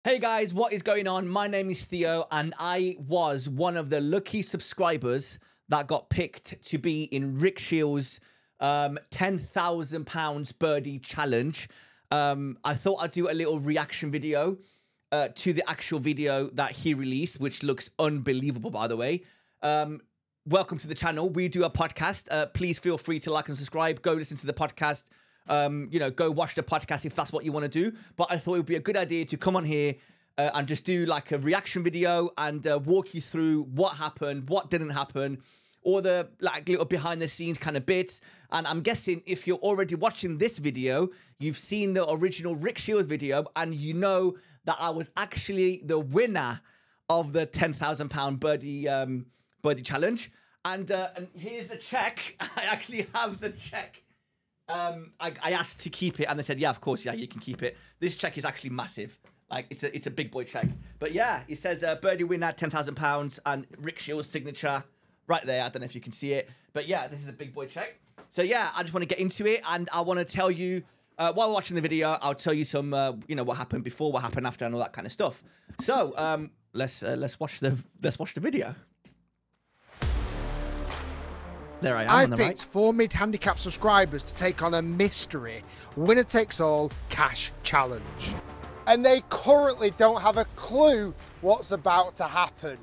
Hey guys, what is going on? My name is Theo and I was one of the lucky subscribers that got picked to be in Rick Shiels' £10,000 birdie challenge. I thought I'd do a little reaction video to the actual video that he released, which looks unbelievable, by the way. Welcome to the channel. We do a podcast. Please feel free to like and subscribe. Go listen to the podcast. Go watch the podcast if that's what you want to do. But I thought it would be a good idea to come on here and just do like a reaction video and walk you through what happened, what didn't happen, all the like little behind the scenes kind of bits. And I'm guessing if you're already watching this video, you've seen the original Rick Shiels video and you know that I was actually the winner of the £10,000 birdie challenge. And here's the check. I actually have the check. I asked to keep it and they said, yeah, of course, yeah, you can keep it. This check is actually massive. Like, it's a big boy check. But yeah, it says birdie winner, £10,000 and Rick Shiels' signature right there. I don't know if you can see it. But yeah, this is a big boy check. So yeah, I just want to get into it and I want to tell you, while we're watching the video, I'll tell you some, what happened before, what happened after and all that kind of stuff. So let's watch the video. There I am. I've picked 4 mid-handicap subscribers to take on a mystery winner-takes-all cash challenge. And they currently don't have a clue what's about to happen.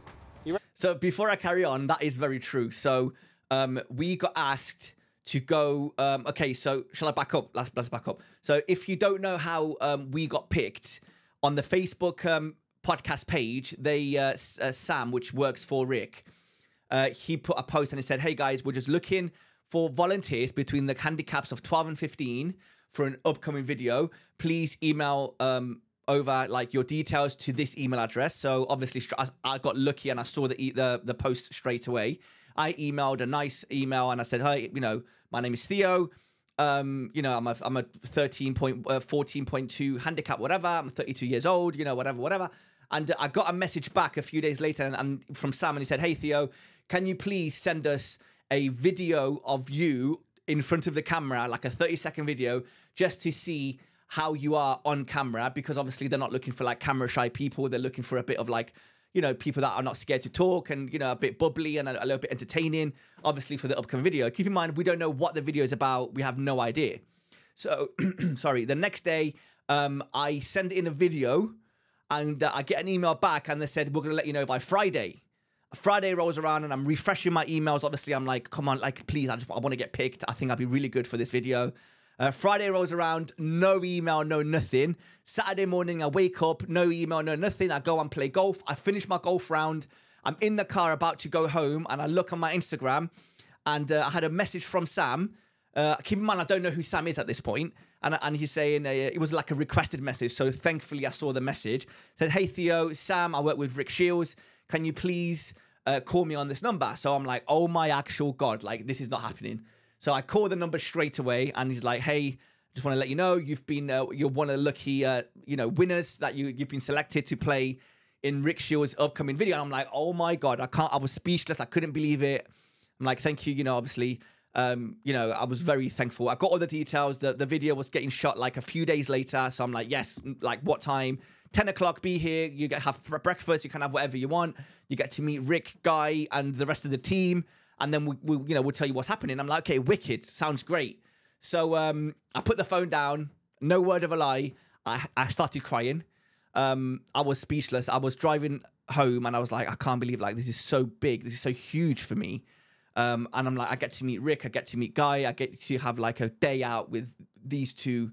So before I carry on, that is very true. So we got asked to go... okay, so shall I back up? Let's back up. So if you don't know how we got picked, on the Facebook podcast page, Sam, which works for Rick... he put a post and he said, hey guys, we're just looking for volunteers between the handicaps of 12 and 15 for an upcoming video. Please email over like your details to this email address. So obviously I got lucky and I saw the post straight away. I emailed a nice email and I said, hey, my name is Theo. I'm a 14.2 handicap, whatever. I'm 32 years old, whatever. And I got a message back a few days later and from Sam and he said, hey Theo, can you please send us a video of you in front of the camera, like a 30-second video, just to see how you are on camera? Because obviously they're not looking for like camera shy people. They're looking for a bit of like, people that are not scared to talk and, a bit bubbly and a little bit entertaining, obviously for the upcoming video. Keep in mind, we don't know what the video is about. We have no idea. So, sorry, the next day I send in a video and I get an email back and they said, we're going to let you know by Friday. Friday rolls around and I'm refreshing my emails. Obviously, I'm like, come on, like, please, I want to get picked. I think I'll be really good for this video. Friday rolls around, no email, no nothing. Saturday morning, I wake up, no email, no nothing. I go and play golf. I finish my golf round. I'm in the car about to go home and I look on my Instagram and I had a message from Sam. Keep in mind, I don't know who Sam is at this point. And he's saying it was like a requested message. So thankfully, I saw the message. Said, hey, Theo, Sam, I work with Rick Shiels. Can you please call me on this number? So I'm like, oh my actual God, like this is not happening. So I call the number straight away and he's like, hey, just want to let you know, you're one of the lucky, winners that you've been selected to play in Rick Shiels' upcoming video. And I'm like, oh my God, I was speechless. I couldn't believe it. I'm like, thank you, obviously. I was very thankful. I got all the details. The video was getting shot like a few days later. So I'm like, yes, like what time? 10 o'clock, be here. You have breakfast. You can have whatever you want. You get to meet Rick, Guy, and the rest of the team. And then we'll tell you what's happening. I'm like, okay, wicked. Sounds great. So I put the phone down. No word of a lie. I started crying. I was speechless. I was driving home and I was like, I can't believe like this is so big. This is so huge for me. And I'm like, I get to meet Rick, I get to meet Guy, I get to have like a day out with these two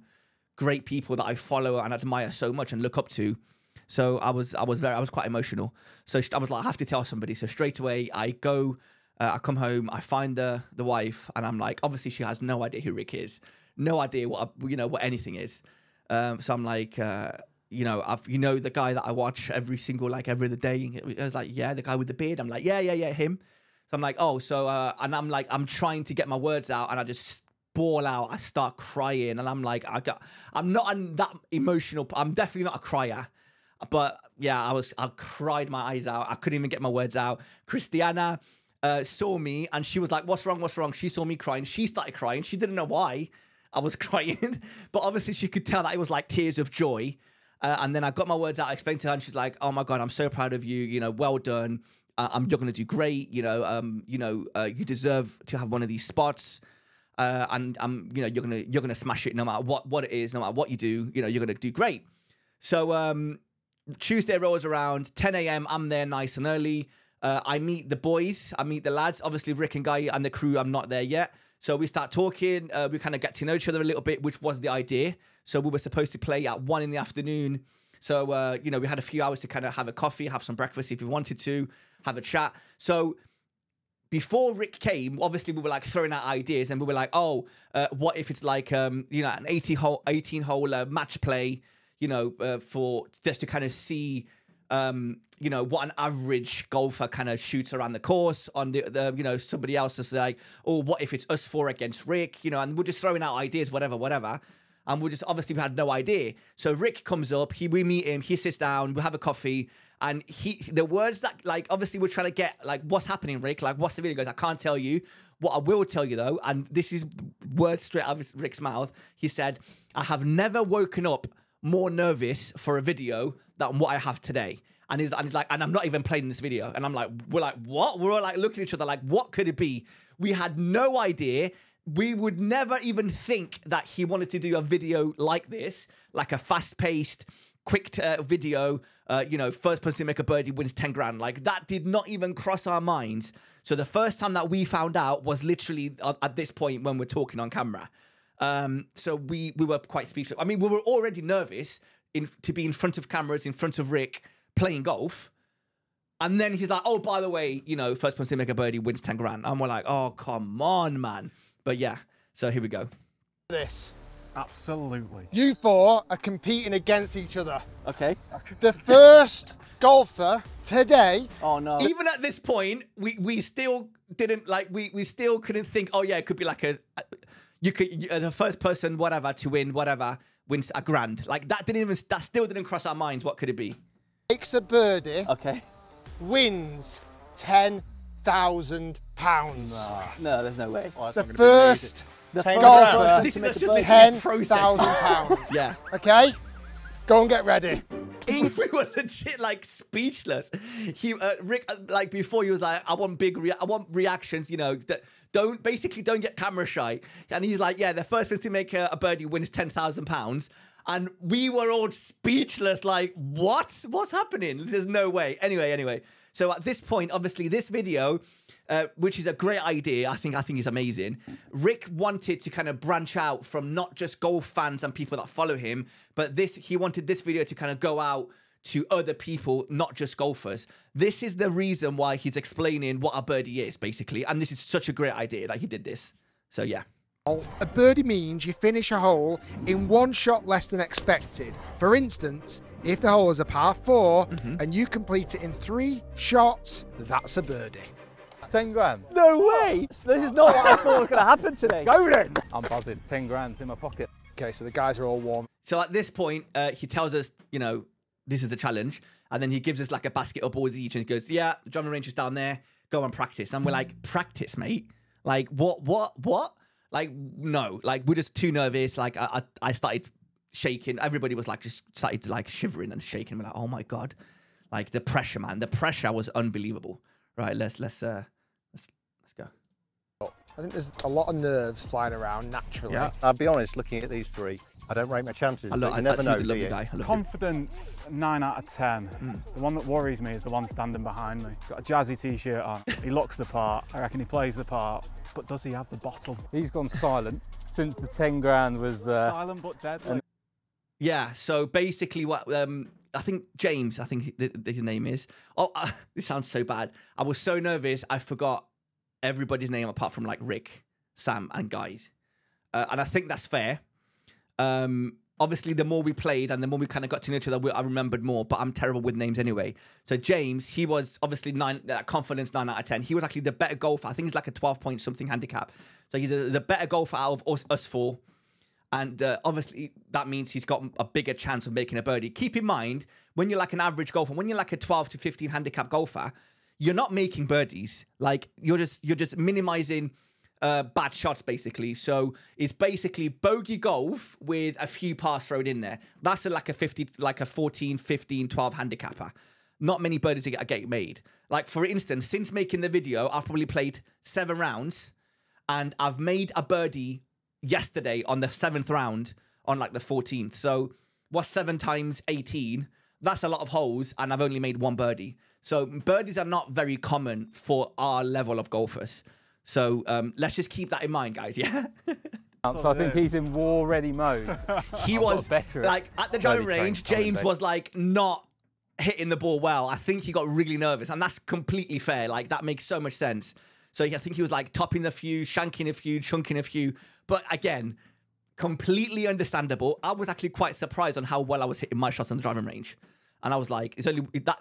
great people that I follow and admire so much and look up to. So I was quite emotional. So I was like, I have to tell somebody. So straight away I go, I come home, I find the wife, and I'm like, obviously she has no idea who Rick is, no idea what anything is. So I'm like, the guy that I watch every other day. I was like, yeah, the guy with the beard. I'm like, yeah, him. So I'm like, oh, so, and I'm like, I'm trying to get my words out and I just bawl out. I start crying and I'm like, I'm not that emotional. I'm definitely not a crier, but yeah, I cried my eyes out. I couldn't even get my words out. Christiana saw me and she was like, what's wrong? She saw me crying. She started crying. She didn't know why I was crying, but obviously she could tell that it was like tears of joy. And then I got my words out. I explained to her, and she's like, "Oh my God, I'm so proud of you. You know, well done. You're gonna do great. You know, you deserve to have one of these spots. And you know, you're gonna smash it no matter what it is, no matter what you do. You know, you're gonna do great." So Tuesday rolls around, 10 a.m. I'm there nice and early. I meet the boys. I meet the lads. Obviously, Rick and Guy and the crew. I'm not there yet. So we start talking. We kind of get to know each other a little bit, which was the idea. So we were supposed to play at 1 in the afternoon. So, you know, we had a few hours to kind of have a coffee, have some breakfast if we wanted to, have a chat. So before Rick came, obviously we were like throwing out ideas and we were like, oh, what if it's like, you know, an 18-hole match play, you know, for just to kind of see, you know, what an average golfer kind of shoots around the course on the you know, somebody else is like, oh, what if it's us four against Rick, you know, and we're just throwing out ideas, whatever. And we just, obviously we had no idea. So Rick comes up, we meet him, he sits down, we have a coffee, and the words that, like, obviously we're trying to get, like, what's happening, Rick? Like, what's the video? He goes, I can't tell you. What I will tell you, though, and this is words straight out of Rick's mouth, he said, I have never woken up more nervous for a video than what I have today. And he's like, and I'm not even playing this video. And I'm like, we're like, what? We're all like looking at each other like, what could it be? We had no idea. We would never even think that he wanted to do a video like this, like a fast-paced, quick video, you know, first person to make a birdie wins 10 grand. Like, that did not even cross our minds. So the first time that we found out was literally at this point when we're talking on camera. So we were quite speechless. I mean, we were already nervous to be in front of cameras, in front of Rick, playing golf. And then he's like, oh, by the way, you know, first person to make a birdie wins 10 grand. And we're like, oh, come on, man. But yeah, so here we go. This. Absolutely. You four are competing against each other. Okay. The first golfer today. Oh no. Even at this point, we still didn't like, we still couldn't think, oh yeah, it could be like the first person, whatever, to win, whatever, wins a grand. Like that still didn't cross our minds. What could it be? Makes a birdie. Okay. Wins £10,000. No, there's no way. Oh, the first golfer. This is just £10,000. Yeah. Okay. Go and get ready. We were legit like speechless. Rick, like before, he was like, "I want reactions. You know, don't get camera shy." And he's like, "Yeah, the first person to make a birdie wins £10,000." And we were all speechless, like, what? What's happening? There's no way. Anyway. So at this point, obviously, this video, which is a great idea, I think is amazing. Rick wanted to kind of branch out from not just golf fans and people that follow him, but he wanted this video to kind of go out to other people, not just golfers. This is the reason why he's explaining what a birdie is, basically. And this is such a great idea that he did this. So yeah. A birdie means you finish a hole in one shot less than expected. For instance, if the hole is a par 4 and you complete it in 3 shots, that's a birdie. 10 grand. No way! This is not what I thought was going to happen today. Go then! I'm buzzing. 10 grand's in my pocket. Okay, so the guys are all warm. So at this point, he tells us, you know, this is a challenge. And then he gives us like a basket of balls each and he goes, yeah, the driving range is down there. Go and practice. And we're like, practice, mate? Like, what? Like, no, like, we're just too nervous. Like, I started shaking. Everybody was like, just started like shivering and shaking. We're like, oh my God. Like, the pressure, man. The pressure was unbelievable. Right, let's go. I think there's a lot of nerves flying around naturally. Yeah, I'll be honest, looking at these three, I don't rate my chances, but you never know, do you? Confidence, 9 out of 10. The one that worries me is the one standing behind me. Got a jazzy t-shirt on. He looks the part. I reckon he plays the part. But does he have the bottle? He's gone silent since the 10 grand was... silent but deadly. Yeah, so basically what... I think James, his name is. Oh, this sounds so bad. I was so nervous, I forgot everybody's name apart from like Rick, Sam, and guys. And I think that's fair. Obviously, the more we played and the more we kind of got to know each other, I remembered more, but I'm terrible with names anyway. So James, he was obviously confidence 9 out of 10. He was actually the better golfer. I think he's like a 12-point something handicap. So he's the better golfer out of us four. And obviously, that means he's got a bigger chance of making a birdie. Keep in mind, when you're like an average golfer, when you're like a 12 to 15 handicap golfer, you're not making birdies. Like, you're just minimizing bad shots, basically. So it's basically bogey golf with a few pars thrown in there. That's like a 14, 15, 12 handicapper. Not many birdies get made. Like, for instance, since making the video, I've probably played 7 rounds, and I've made a birdie yesterday on the 7th round on like the 14th. So what's 7 times 18? That's a lot of holes, and I've only made 1 birdie. So birdies are not very common for our level of golfers. So let's just keep that in mind, guys, yeah? So I think he's in war-ready mode. He was, like, at the driving range, James was, like, not hitting the ball well. I think he got really nervous, and that's completely fair. Like, that makes so much sense. So I think he was, like, topping a few, shanking a few, chunking a few. But, again, completely understandable. I was actually quite surprised on how well I was hitting my shots on the driving range. And I was like,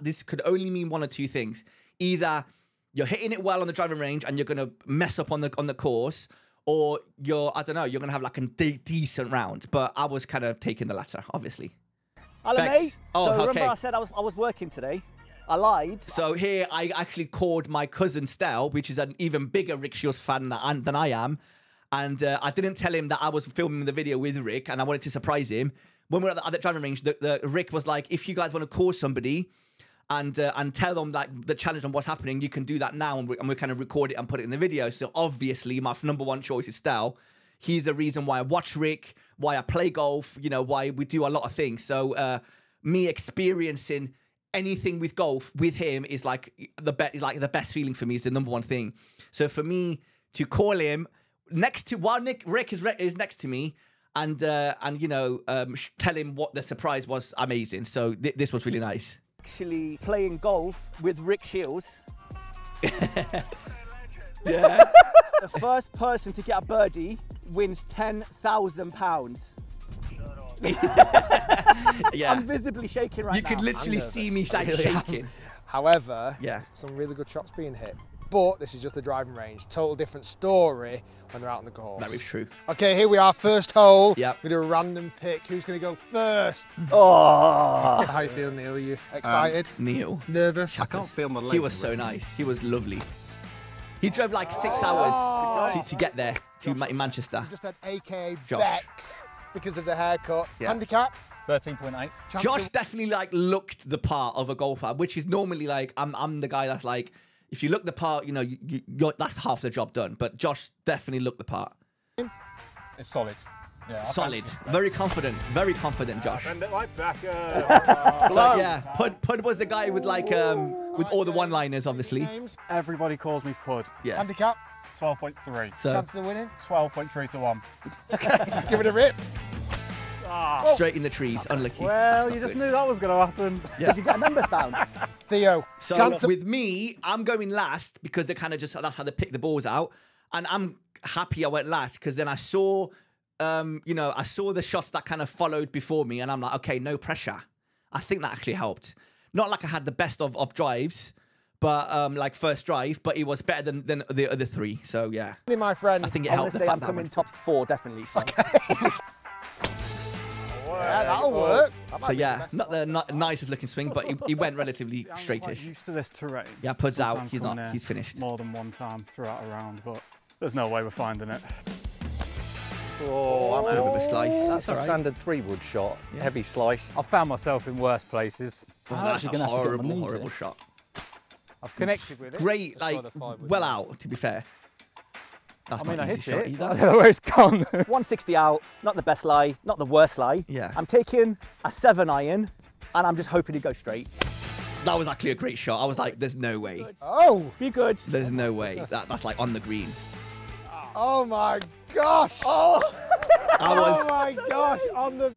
this could only mean one or two things. Either you're hitting it well on the driving range and you're going to mess up on the course, or you're going to have like a decent round. But I was kind of taking the latter, obviously. Hello, mate. Oh, so okay. remember I said I was working today? I lied. So here I actually called my cousin Stel, which is an even bigger Rick Shiels fan than I am. And I didn't tell him that I was filming the video with Rick, and I wanted to surprise him. When we were at the driving range, Rick was like, if you guys want to call somebody and tell them like the challenge and what's happening, you can do that now, and we kind of record it and put it in the video. So obviously my number one choice is Stel. He's the reason why I watch Rick, why I play golf, you know, why we do a lot of things. So me experiencing anything with golf with him is like the best feeling for me. Is the number one thing. So for me to call him while Rick is next to me, and you know, tell him what the surprise was, amazing. So this was really nice. Actually playing golf with Rick Shiels. Yeah. The first person to get a birdie wins £10,000. Yeah. I'm visibly shaking right now. You could literally see me like shaking. However, yeah, some really good shots being hit. But this is just the driving range. Total different story when they're out on the course. That is true. Okay, here we are, first hole. Yep. We do a random pick. Who's going to go first? Oh. How you feel, Neil? Are you excited? Neil. Nervous? I can't feel my legs. He was so nice. He was lovely. He drove like 6 hours to get there to Manchester. You just said AKA Josh. Bex because of the haircut. Yeah. Handicap? 13.8. Josh definitely like looked the part of a golfer, which is normally like I'm the guy that's like, if you look the part, you know, that's half the job done. But Josh definitely looked the part. It's solid. Yeah, Solid. Very confident, Josh. Bend it like back. So yeah, Pud was the guy with like with all the one-liners, obviously. Everybody calls me Pud. Yeah. Handicap? 12.3. So Chance of winning? 12.3 to 1. Okay, give it a rip. straight in the trees, unlucky. Well, you just knew that was going to happen. Yeah. Did you get a number bounce? Theo. So with me, I'm going last because they kind of just, that's how they pick the balls out. And I'm happy I went last because then I saw, you know, I saw the shots that kind of followed before me, and I'm like, okay, no pressure. I think that actually helped. Not like I had the best of drives, but like first drive, but it was better than the other 3. So yeah. My friend. I think it I'm helped. going to say I'm coming top 4, definitely. So. Okay. Yeah, that'll work. That So yeah, not the nicest looking swing, but he went relatively I'm straightish. quite used to this terrain. Yeah, Pud's out. Sometimes He's come not. near He's finished. More than one time throughout a round, but there's no way we're finding it. Oh, I'm A bit of out. a slice. That's That's all a right. standard 3-wood shot. Heavy slice. I've found myself in worse places. Oh, I'm that's actually a gonna have to get my horrible, knees horrible in. shot. I've connected with it. Great, That's like why the 5 would well be. out. To be fair. That's I mean, not I an easy hit shot it. I either. don't know where it's gone. 160 out, not the best lie, not the worst lie. Yeah. I'm taking a 7 iron, and I'm just hoping to go straight. That was actually a great shot. I was like, there's no way. Oh. Be good. There's no way. That's like on the green. Oh my gosh. Oh. I Oh my gosh. On the.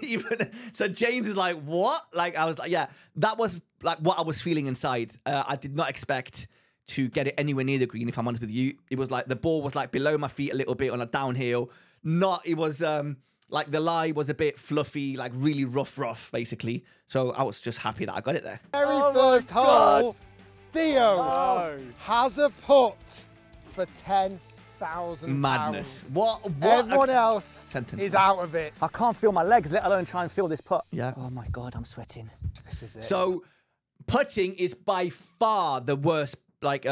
even so James is like, what? Like I was like, yeah, that was like what I was feeling inside. I did not expect to get it anywhere near the green, if I'm honest with you. It was like the ball was like below my feet a little bit on a downhill. It was like the lie was a bit fluffy, like really rough basically. So I was just happy that I got it there. Very first hole. Theo has a putt for £10,000. Madness. What Everyone else sentence, is man. out of it. I can't feel my legs, let alone try and feel this putt. Yeah. Oh my God, I'm sweating. This is it. So putting is by far the worst like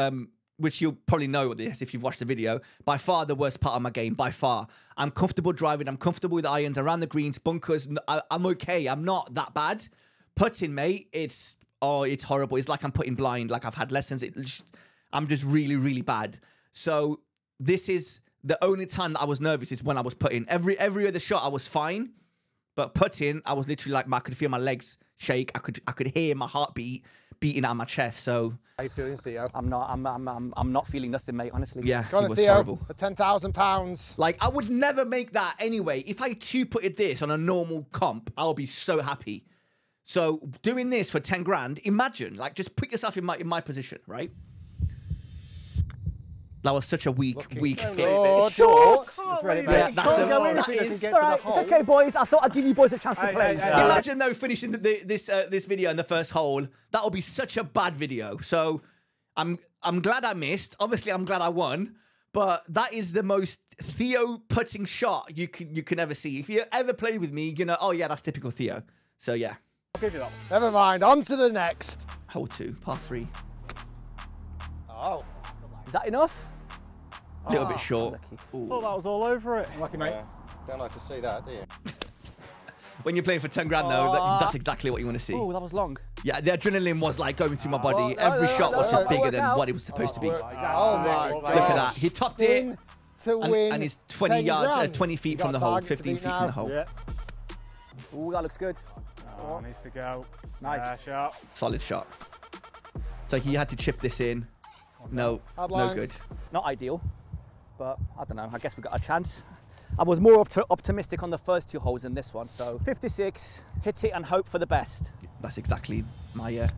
which you'll probably know this if you've watched the video, by far the worst part of my game, by far. I'm comfortable driving. I'm comfortable with irons around the greens, bunkers. I'm okay. I'm not that bad. Putting, mate, it's horrible. It's like I'm putting blind. Like I've had lessons. I'm just really, really bad. So this is the only time that I was nervous is when I was putting. Every other shot I was fine, but putting, I was literally like I could feel my legs shake. I could hear my heartbeat beating out of my chest. So How you feeling, Theo? I'm not feeling nothing, mate, honestly. yeah, Go it on, was Theo, horrible. for £10,000. Like I would never make that anyway. If I two-putted this on a normal comp, I'll be so happy. So doing this for 10 grand, imagine, like just put yourself in my position, right? That was such a weak hit. Lord. Short. Yeah, that is. It's all right. It's okay, boys. I thought I'd give you boys a chance to play. Imagine though finishing this video in the first hole. That will be such a bad video. So I'm glad I missed. Obviously, I'm glad I won. But that is the most Theo putting shot you can ever see. If you ever play with me, you know, oh yeah, that's typical Theo. So yeah. I'll give you that one. Never mind, on to the next. Hole 2, par 3. Oh. Is that enough? A little bit short. I thought that was all over it. Lucky, mate. Don't like to see that, do you? When you're playing for 10 grand though, that's exactly what you want to see. Oh, that was long. Yeah, the adrenaline was like going through my body. Well, Every shot was just no, bigger work than out. what it was supposed to be. Oh my God. Look at that. He topped it. In to win And he's 20 10 yards, grand. 20 feet You from got the hole, target to 15 beat feet now. from the hole. Yeah. Oh, that looks good. Oh, needs to go. Nice. Shot. Solid shot. So he had to chip this in. No, Hard no lines. good. Not ideal, but I don't know. I guess we got a chance. I was more optimistic on the first 2 holes than this one. So 56, hit it and hope for the best. That's exactly my. That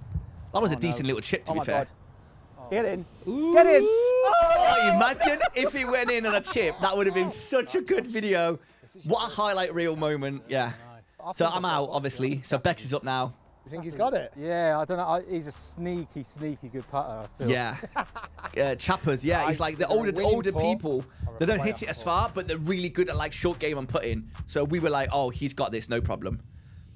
was a decent little chip, to Oh be my fair. God. Get in. Get in. Oh, imagine if he went in on a chip. That would have been such a good video. What a highlight reel moment. Yeah. So I'm out, obviously. So Bex is up now. You think he's got it? Yeah, I don't know. He's a sneaky good putter. I feel. Yeah. Chappers, yeah. He's like the They're older winning putt. people. They don't hit it as far, but they're really good at like short game and putting. So we were like, oh, he's got this, no problem.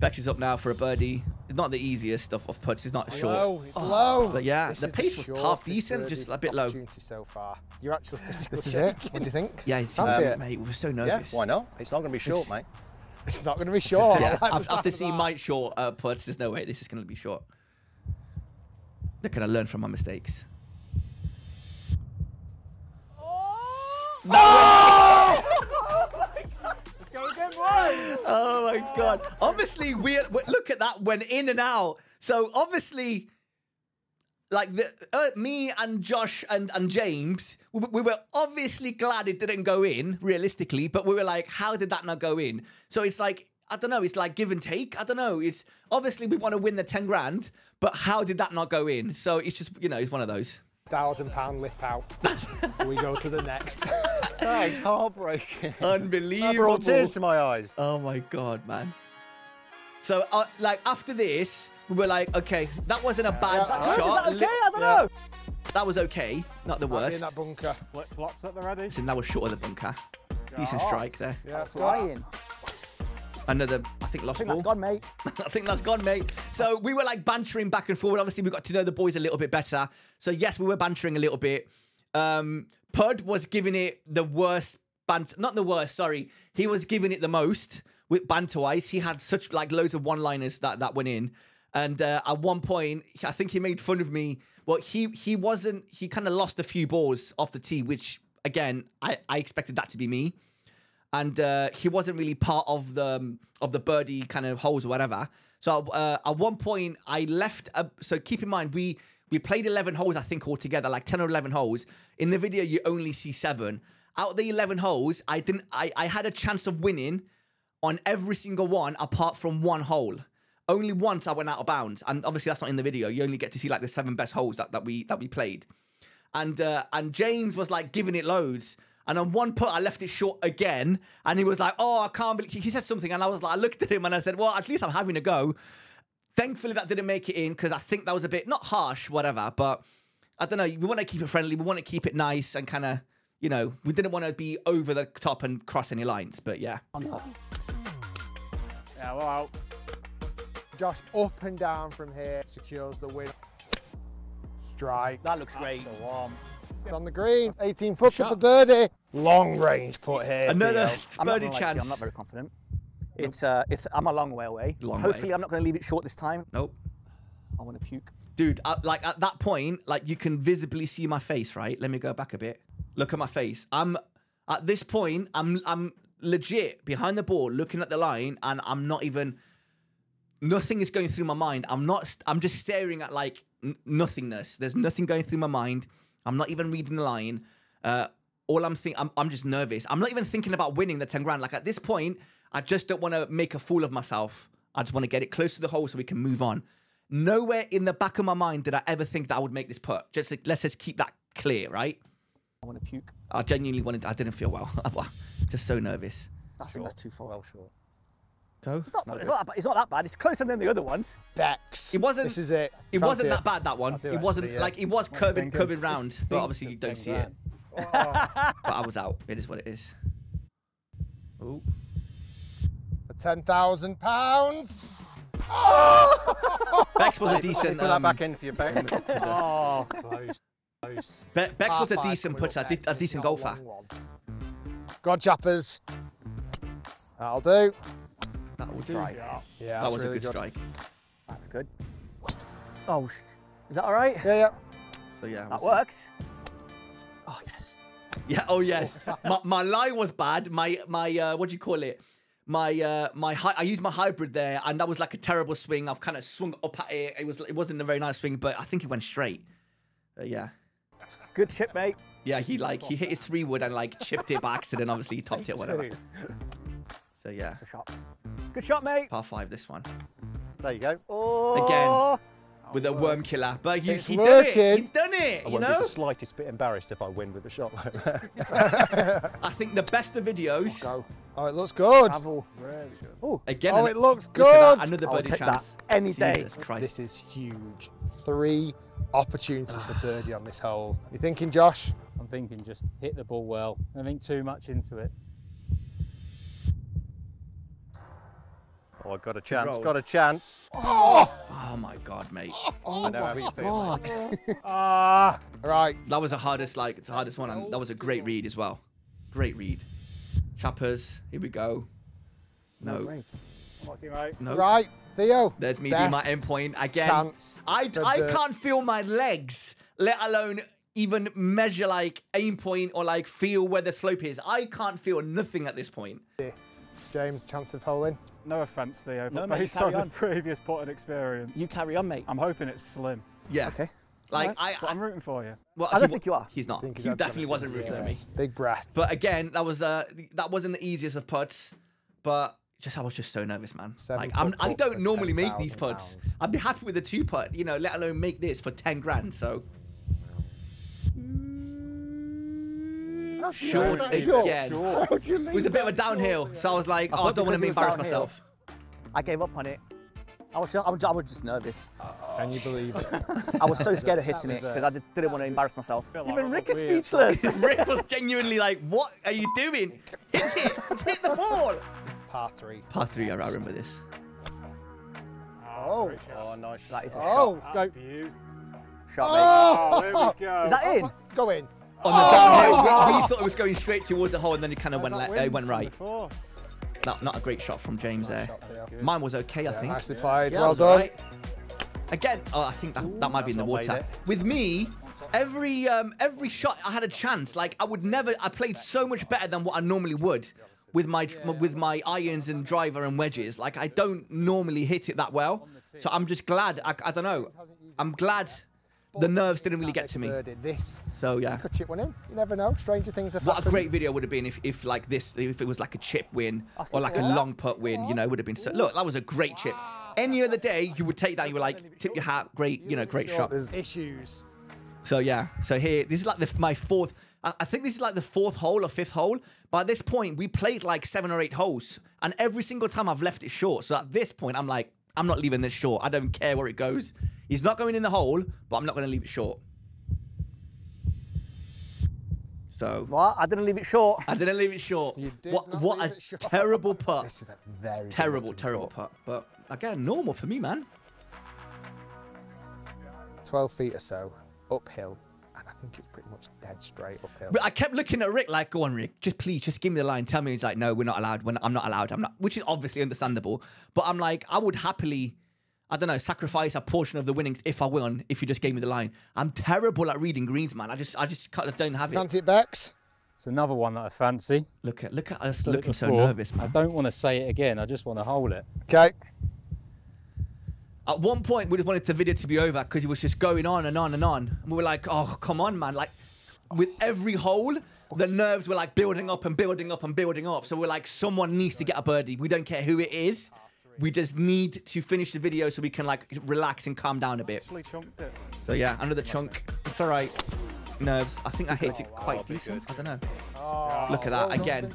Bex is up now for a birdie. It's not the easiest of putts. It's not short. Low, it's low. But yeah, This the is pace was shortest half decent, just a bit low. opportunity so far. You're actually physical. This is it. What do you think? Yeah, it's Fancy it? mate. We were so Yeah, nervous. why not? It's not going to be short, mate. It's not going to be short. Yeah, I like the after sound seeing of that. my short putts, there's no way this is going to be short. They're going to learn from my mistakes. Oh my God. Obviously, we look at that, went in and out. So obviously, like me and Josh and James, we were obviously glad it didn't go in, realistically, but we were like, how did that not go in? So it's like, I don't know, it's like give and take. I don't know. It's obviously we want to win the 10 grand, but how did that not go in? So it's just, you know, it's one of those. £1,000 lip out. We go to the next. That is heartbreaking. That Unbelievable. brought tears to my eyes. Oh my God, man. So, like, after this, we were like, okay, that wasn't a bad shot. Is that okay? I don't know. That was okay, not the Might be in worst. that bunker. Flip flops at the ready. Listen, that was short of the bunker. Decent strike there. Yeah, That's flying. Another, I think, lost I think ball. that's gone, mate. I think that's gone, mate. So we were like bantering back and forward. Obviously, we got to know the boys a little bit better. So yes, we were bantering a little bit. Pud was giving it the worst banter. Not the worst, sorry. He was giving it the most with banter-wise. He had such like loads of one-liners that went in. And at one point, I think he made fun of me. Well, he kind of lost a few balls off the tee, which again, I expected that to be me. And he wasn't really part of the birdie kind of holes or whatever. So at one point, I left. So keep in mind, we played 11 holes, I think, altogether, like 10 or 11 holes. In the video, you only see 7. Out of the 11 holes, I had a chance of winning on every single one apart from 1 hole. Only once I went out of bounds, and obviously that's not in the video. You only get to see like the 7 best holes that we played. And James was like giving it loads. And on one putt, I left it short again. And he was like, oh, I can't believe... He said something. And I was like, I looked at him and I said, well, at least I'm having a go. Thankfully, that didn't make it in because I think that was a bit, not harsh, whatever. But I don't know. We want to keep it friendly. We want to keep it nice and kind of, you know, we didn't want to be over the top and cross any lines. But yeah. Yeah, well out. Josh up and down from here secures the win. Strike. That looks great. The one. It's on the green. 18 footer for birdie. Long range putt here. Another Theo. I'm not birdie gonna lie to you, chance. I'm not very confident. I'm a long way away. Hopefully, I'm not going to leave it short this time. Nope. I want to puke. Dude, like at that point, like you can visibly see my face, right? Let me go back a bit. Look at my face. At this point, I'm legit behind the ball, looking at the line, and I'm not even. Nothing is going through my mind. I'm just staring at like nothingness. There's nothing going through my mind. I'm not even reading the line. All I'm thinking, I'm just nervous. I'm not even thinking about winning the 10 grand. Like at this point, I just don't want to make a fool of myself. I just want to get it close to the hole so we can move on. Nowhere in the back of my mind did I ever think that I would make this putt. Let's just keep that clear, right? I want to puke. I genuinely wanted. I didn't feel well. Just so nervous. I think that's too far. Well short. Go. It's not that bad. It's closer than the other ones. Bex. It wasn't. This is it. It Fancy wasn't that bad. That one. do It wasn't actually, like it was curving round, but obviously you don't see it. But I was out. It is what it is. Oh. For £10,000. Bex was a decent. Put that back in for your back. Oh, close. Bex was a Par decent five putter, coming up a next. decent It's not golfer. long one. Go on, Chappers. That'll do. That will do. Strike. Yeah, That that's was really a good strike. That's good. Oh, is that all right? Yeah. So yeah. That works. Oh, yes. Yeah. Oh yes. my line was bad. My what do you call it? I used my hybrid there, and that was like a terrible swing. I've kind of swung up at it. It wasn't a very nice swing, but I think it went straight. Yeah. Good chip, mate. Yeah. He hit his 3-wood and like chipped it by accident. Obviously he topped it, whatever. So yeah. That's a shot. Good shot, mate. Par 5 this one. There you go. Oh. Again. With a worm killer, but he done working. it. He's done it. I You won't be know. the slightest bit embarrassed if I win with the shot. I think the best of videos. Go. Oh, it looks good. Travel. Really good. Oh. Again. Oh, it looks Look at that, good. another I'll birdie take chance. that any day. Jesus Christ. This is huge. 3 opportunities for birdie on this hole. You thinking, Josh? I'm thinking just hit the ball well. I think too much into it. Oh, I've got a chance. Roll. Got a chance. Oh my God, mate. Oh, I know how you feel. God. Ah! Right. That was the hardest one, and that was a great read as well. Great read. Chappers, here we go. No, break. Lucky, mate. no. Right. Theo. There's me doing my best end point again. chance I for can't feel my legs, let alone even measure like aim point or like feel where the slope is. I can't feel nothing at this point. James, chance of holing. No offence, Theo, No, but mate, based carry on on. the previous putting experience, You carry on, mate. I'm hoping it's slim. Yeah. Okay. Like But I'm rooting for you. well, I don't think you are. He's not. think He he's definitely wasn't rooting for me. Big breath. But again, that wasn't the easiest of putts. But I was just so nervous, man. 7 Like foot I putt don't for normally make these putts. £10,000. I'd be happy with a 2-putt, you know, let alone make this for 10 grand. So short again. It was a bit of a downhill, so I was like, oh, I don't want to embarrass myself. I gave up on it. I was just nervous. Can you believe it? I was so scared of hitting it because I just didn't want to embarrass myself. Even Rick is speechless. Rick was genuinely like, what are you doing? Hit it! Just hit the ball! Par 3. Par 3, I remember this. Oh. Oh, nice. That is a Oh. Go. shot, mate. Oh, there we go. Is that in? Go in. On the downhill, we thought it was going straight towards the hole, and then it kind of went right. Before. Not a great shot from James there. Shot, Theo. Mine was okay, I think. Nicely played. Yeah, Well that was done. alright. Again, I think that might be in the not made water. it. With me, every shot I had a chance. Like I played so much better than what I normally would with my irons and driver and wedges. Like I don't normally hit it that well. So I'm just glad. I don't know. I'm glad the nerves didn't really get to me. This So yeah. could chip one in. You never know. Stranger things have What a happened. great video would have been if it was like a chip win or like a long putt win, you know, would have been so. Look, that was a great chip. Any other day, you would take that. You were like, tip your hat, great, you know, great shot. There's issues. So yeah, so here, this is like my fourth. I think this is like the 4th hole or 5th hole. By this point, we played like 7 or 8 holes, and every single time I've left it short. So at this point, I'm like, I'm not leaving this short. I don't care where it goes. He's not going in the hole, but I'm not going to leave it short. So What? I didn't leave it short. I didn't leave it short. You did What not a leave it short. terrible putt. This is a very Terrible good one. putt. But again, normal for me, man. 12 feet or so uphill, and I think it's pretty much dead straight uphill. But I kept looking at Rick like, go on, Rick, just please, just give me the line. Tell me. He's like, no, we're not allowed. I'm not allowed. I'm not, which is obviously understandable. But I'm like, I would happily, I don't know, sacrifice a portion of the winnings if I won, if you just gave me the line. I'm terrible at reading greens, man. I just don't have it. Fancy it, Bex? It's another one that I fancy. Look at us Done it looking so before. nervous, man. I don't want to say it again. I just want to hold it. Okay. At one point, we just wanted the video to be over because it was just going on and on and on. And we were like, oh, come on, man. Like, with every hole, the nerves were like building up and building up and building up. So we're like, someone needs to get a birdie. We don't care who it is. We just need to finish the video so we can like relax and calm down a bit. Actually chunked it. So yeah, another chunk. It's all right. Nerves. I think I hit it quite decent. I don't know. Look at that again.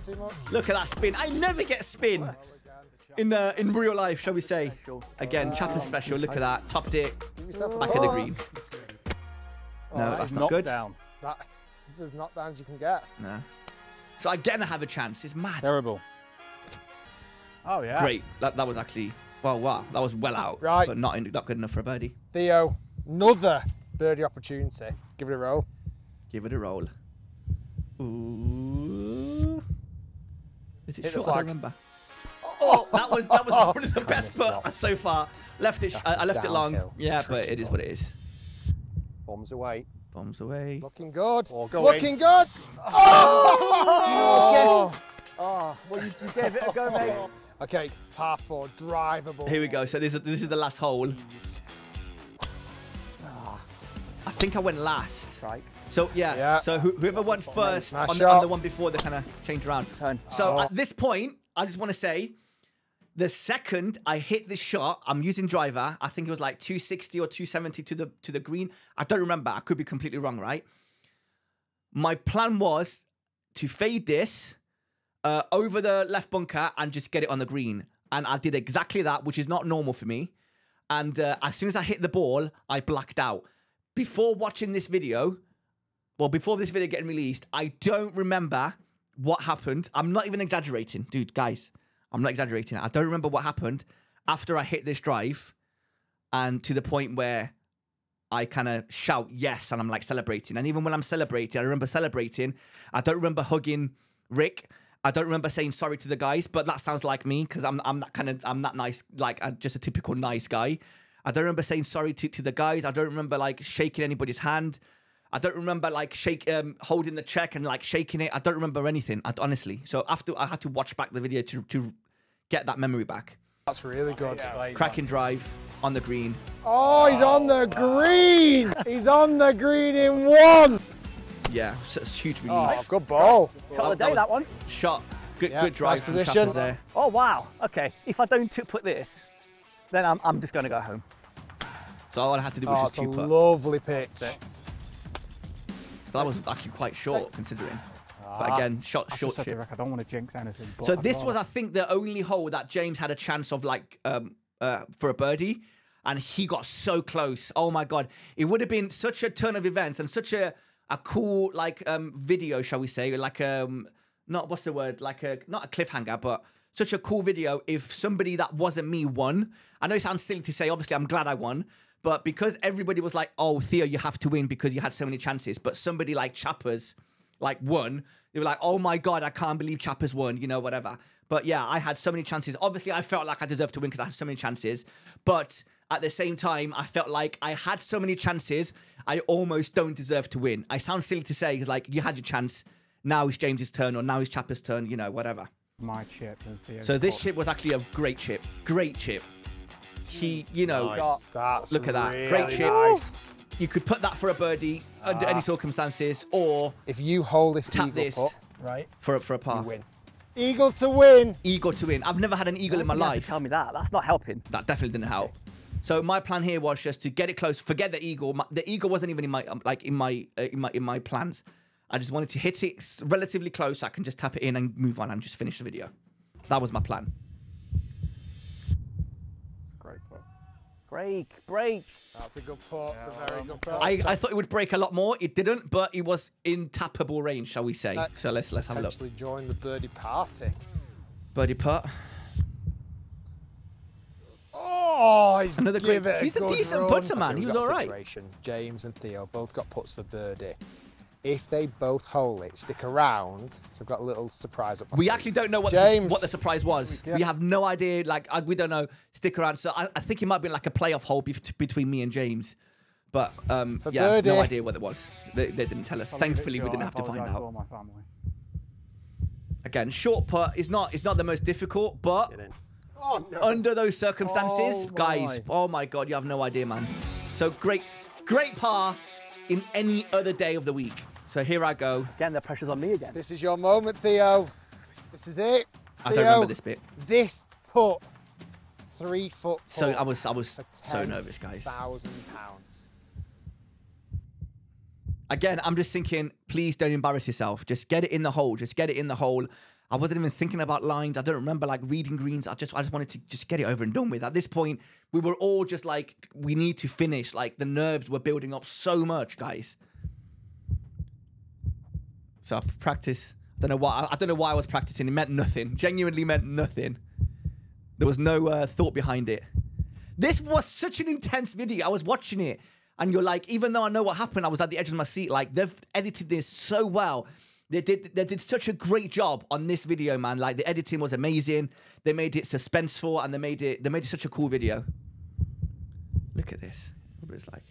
Look at that spin. I never get spin in real life, shall we say? Again, Chapper's special. Look at that. Topped it. Back of the green. No, that's not good. Down. That is as knocked down as you can get. No. So again, I have a chance. It's mad. Terrible. Oh yeah. Great. That was actually. Well, wow. That was well out. Right. But not good enough for a birdie. Theo, another birdie opportunity. Give it a roll. Give it a roll. Ooh. Is it Hit the short? I flag. don't remember. Oh, that was probably the best putt so far. Left it. I left it long. Downhill. Yeah, but it is what it is. Bombs away. Bombs away. Looking good. Or going. Looking good. Oh! Oh, well, you gave it a go, mate. Okay, par 4, drivable. Here we go. So this is the last hole. I think I went last. Strike. So yeah. So whoever went first Nice on shot. the one before, they kind of changed around. Turn. So at this point, I just want to say, the second I hit this shot, I'm using driver. I think it was like 260 or 270 to the green. I don't remember. I could be completely wrong, right? My plan was to fade this over the left bunker and just get it on the green. And I did exactly that, which is not normal for me. And as soon as I hit the ball, I blacked out. Before watching this video, well, before this video getting released, I don't remember what happened. I'm not even exaggerating. Dude, guys, I'm not exaggerating. I don't remember what happened after I hit this drive and to the point where I kind of shout yes and I'm like celebrating. And even when I'm celebrating, I remember celebrating. I don't remember hugging Rick. I don't remember saying sorry to the guys, but that sounds like me because I'm that nice, like just a typical nice guy. I don't remember saying sorry to the guys. I don't remember like shaking anybody's hand. I don't remember like holding the check and like shaking it. I don't remember anything, honestly. So after I had to watch back the video to get that memory back. That's really good. Cracking drive on the green. Oh, he's on the green. He's on the green in one. Yeah, so it's huge relief. Oh, good ball. Shot of the day, that one. Shot. Good, Yeah, good drive nice from position. Chappers there. Oh, wow. Okay, if I don't put this, then I'm just going to go home. So all I had to do was Oh, just it's a two putt. lovely pitch. So that was actually quite short considering. But again, short I said to chip. Rick, I don't want to jinx anything. But So I'd this rather- was, I think, the only hole that James had a chance of like for a birdie, and he got so close. Oh my god, it would have been such a turn of events and such a cool like video, shall we say, like not what's the word, like not a cliffhanger, but such a cool video if somebody that wasn't me won. I know it sounds silly to say. Obviously, I'm glad I won. But because everybody was like, oh, Theo, you have to win because you had so many chances. But somebody like Chappers, like, won. They were like, oh, my God, I can't believe Chappers won, you know, whatever. But, yeah, I had so many chances. Obviously, I felt like I deserved to win because I had so many chances. But at the same time, I felt like I had so many chances, I almost don't deserve to win. I sound silly to say because, like, you had your chance. Now it's James's turn or now it's Chappers' turn, you know, whatever. my chip. And Theo's So this putt. chip was actually a great chip. Great chip. He, you know, That's look at that. really Great chip. nice. You could put that for a birdie under any circumstances, or If you hold this tap eagle this putt, right, for a you par. win. Eagle to win. Eagle to win. I've never had an eagle in my You have to life. tell me that. That's not helping. That definitely didn't help. So my plan here was just to get it close. Forget the eagle. The eagle wasn't even in my in my plans. I just wanted to hit it relatively close so I can just tap it in and move on and just finish the video. That was my plan. Great putt. Break. That's a good putt. It's a very good putt. I thought it would break a lot more. It didn't, but it was in tappable range, shall we say? Next, So let's have a look. Potentially join the birdie party. Birdie putt. Oh, Oh, he's Another great. give it He's a good decent run. putter, man. Okay, He we've was got a all right. situation. James and Theo both got putts for birdie. If they both hole it, stick around. So I've got a little surprise up my We sleeve. actually don't know what James. the surprise was. Yeah. We have no idea. Like we don't know. Stick around. So I think it might be like a playoff hole between me and James. But yeah, birdie. no idea what it was. They didn't tell us. I'll leave it Thankfully, we short. didn't I have to find apologise to all out. my family. Again, short putt is not the most difficult, but Get in. Oh, no. under those circumstances, Oh, guys, my. oh my God, you have no idea, man. So great par in any other day of the week. So here I go. Again, the pressure's on me again. This is your moment, Theo. This is it. I Theo, don't remember this bit. This putt, 3 foot. So putt I was for so nervous, guys. £10,000. Again, I'm just thinking, please don't embarrass yourself. Just get it in the hole. Just get it in the hole. I wasn't even thinking about lines. I don't remember like reading greens. I just wanted to just get it over and done with. At this point, we were all just like, we need to finish. Like the nerves were building up so much, guys. So I practice. I don't know why I was practicing. It meant nothing. Genuinely meant nothing. There was no thought behind it. This was such an intense video. I was watching it. And you're like, even though I know what happened, I was at the edge of my seat. Like, they've edited this so well. They did such a great job on this video, man. Like, the editing was amazing. They made it suspenseful, and they made it such a cool video. Look at this. What it's like.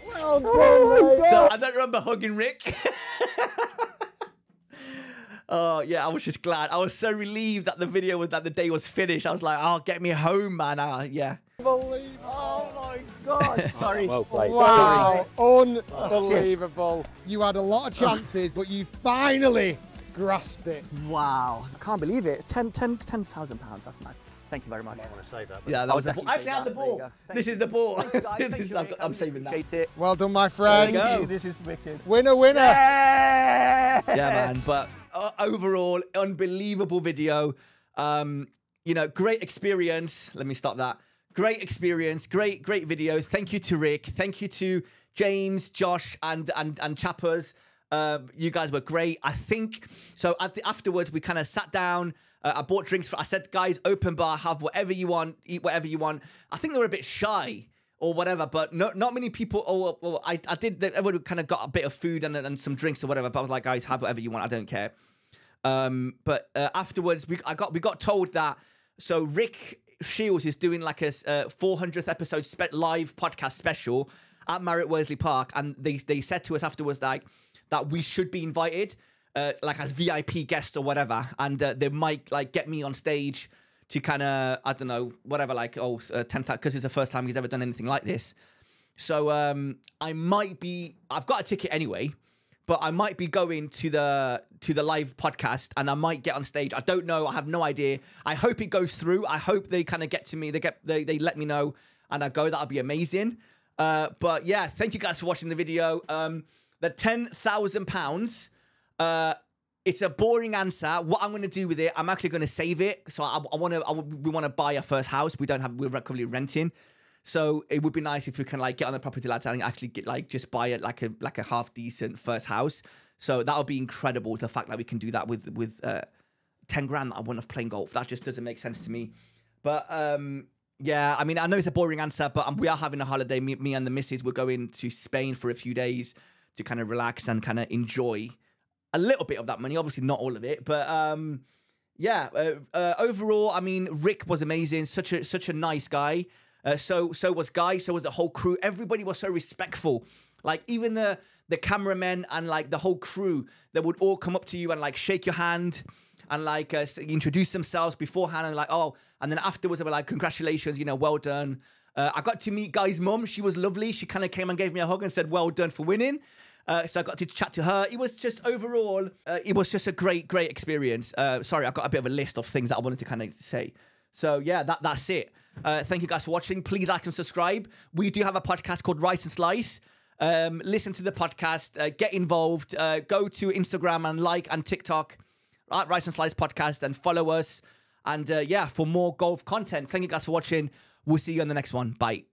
Well done, So I don't remember hugging Rick. Oh, yeah, I was just glad. I was so relieved that the day was finished. I was like, oh, get me home, man. Yeah. Unbelievable. Oh my God. Sorry. Well played. Wow, unbelievable. You had a lot of chances, but you finally grasped it. Wow. I can't believe it. £10,000. That's mad. Thank you very much. I want to save that. But Yeah, that was the ball. I definitely actually had the say that. There you ball. go. Thank This you. is the ball. Thank you, guys. This Thank is, you, Rick. I'm saving that. Appreciate it. Well done, my friend. There you go. This is wicked. Winner, winner. Yeah, man. But overall, unbelievable video. You know, great experience. Let me stop that. Great experience. Great video. Thank you to Rick. Thank you to James, Josh, and Chappers. You guys were great. I think so. Afterwards, we kind of sat down. I bought drinks. I said, guys, open bar, have whatever you want, eat whatever you want. I think they were a bit shy or whatever, but not many people. I did. Everyone kind of got a bit of food and some drinks or whatever. But I was like, guys, have whatever you want. I don't care. But afterwards, we got told that. So Rick Shiels is doing like a 400th episode live podcast special at Marriott Worsley Park, and they said to us afterwards that we should be invited. Like as VIP guests or whatever, and they might like get me on stage to kind of, I don't know, whatever, like 10,000, because it's the first time he's ever done anything like this. So I might be, I've got a ticket anyway, but I might be going to the live podcast, and I might get on stage. I don't know, I have no idea. I hope it goes through. I hope they kind of get to me. They let me know, and I go. That'll be amazing. But yeah, thank you guys for watching the video. The £10,000. It's a boring answer. What I'm going to do with it, I'm actually going to save it. So we want to buy our first house. We're currently renting. So it would be nice if we can like get on the property lads and actually get like just buy it like a half decent first house. So that would be incredible. The fact that we can do that with 10 grand that I won off playing golf. That just doesn't make sense to me. But yeah, I mean, I know it's a boring answer, but we are having a holiday. Me and the missus, we're going to Spain for a few days to kind of relax and kind of enjoy a little bit of that money, obviously not all of it, but yeah. Overall, I mean, Rick was amazing. Such a nice guy. So was Guy. So was the whole crew. Everybody was so respectful. Like even the cameramen and like the whole crew, they would all come up to you and like shake your hand and like introduce themselves beforehand and like and then afterwards they were like, congratulations, you know, well done. I got to meet Guy's mum. She was lovely. She kind of came and gave me a hug and said, well done for winning. So I got to chat to her. It was just overall, it was just a great experience. Sorry, I've got a bit of a list of things that I wanted to kind of say. So yeah, that's it. Thank you guys for watching. Please like and subscribe. We do have a podcast called Rice and Slice. Listen to the podcast, get involved, go to Instagram and like and TikTok at Rice and Slice Podcast and follow us. And yeah, for more golf content. Thank you guys for watching. We'll see you on the next one. Bye.